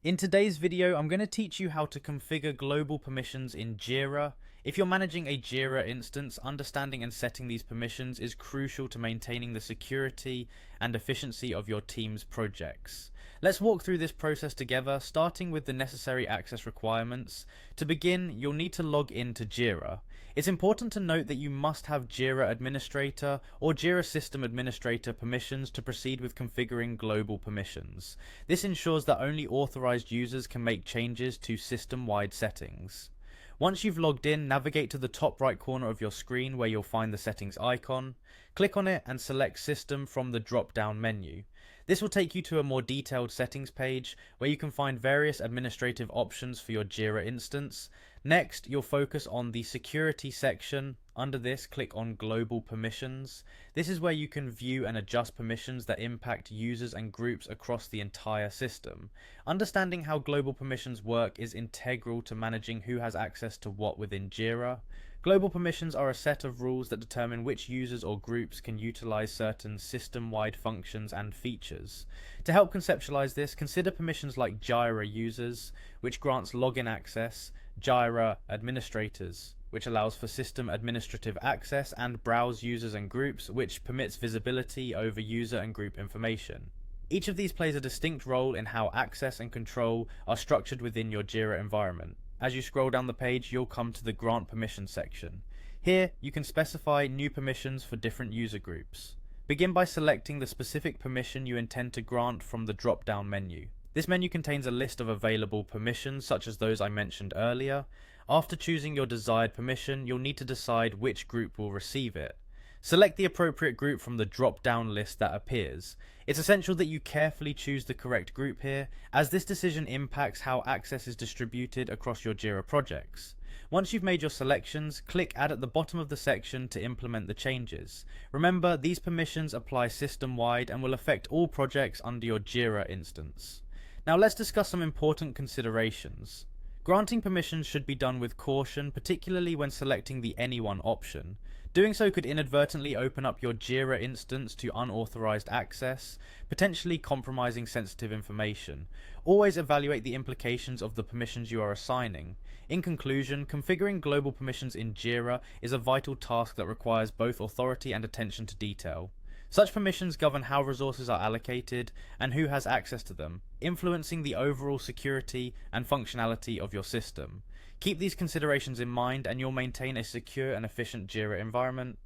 In today's video, I'm going to teach you how to configure global permissions in Jira. If you're managing a Jira instance, understanding and setting these permissions is crucial to maintaining the security and efficiency of your team's projects. Let's walk through this process together, starting with the necessary access requirements. To begin, you'll need to log in to Jira. It's important to note that you must have Jira Administrator or Jira System Administrator permissions to proceed with configuring global permissions. This ensures that only authorized users can make changes to system-wide settings. Once you've logged in, navigate to the top right corner of your screen where you'll find the settings icon. Click on it and select System from the drop-down menu. This will take you to a more detailed settings page where you can find various administrative options for your Jira instance. Next, you'll focus on the security section. Under this, click on Global Permissions. This is where you can view and adjust permissions that impact users and groups across the entire system. Understanding how global permissions work is integral to managing who has access to what within Jira. Global permissions are a set of rules that determine which users or groups can utilize certain system-wide functions and features. To help conceptualize this, consider permissions like Jira users, which grants login access, Jira administrators, which allows for system administrative access, and browse users and groups, which permits visibility over user and group information. Each of these plays a distinct role in how access and control are structured within your Jira environment. As you scroll down the page, you'll come to the Grant Permissions section. Here, you can specify new permissions for different user groups. Begin by selecting the specific permission you intend to grant from the drop-down menu. This menu contains a list of available permissions, such as those I mentioned earlier. After choosing your desired permission, you'll need to decide which group will receive it. Select the appropriate group from the drop-down list that appears. It's essential that you carefully choose the correct group here, as this decision impacts how access is distributed across your Jira projects. Once you've made your selections, click Add at the bottom of the section to implement the changes. Remember, these permissions apply system-wide and will affect all projects under your Jira instance. Now let's discuss some important considerations. Granting permissions should be done with caution, particularly when selecting the Anyone option. Doing so could inadvertently open up your Jira instance to unauthorized access, potentially compromising sensitive information. Always evaluate the implications of the permissions you are assigning. In conclusion, configuring global permissions in Jira is a vital task that requires both authority and attention to detail. Such permissions govern how resources are allocated and who has access to them, influencing the overall security and functionality of your system. Keep these considerations in mind and you'll maintain a secure and efficient Jira environment.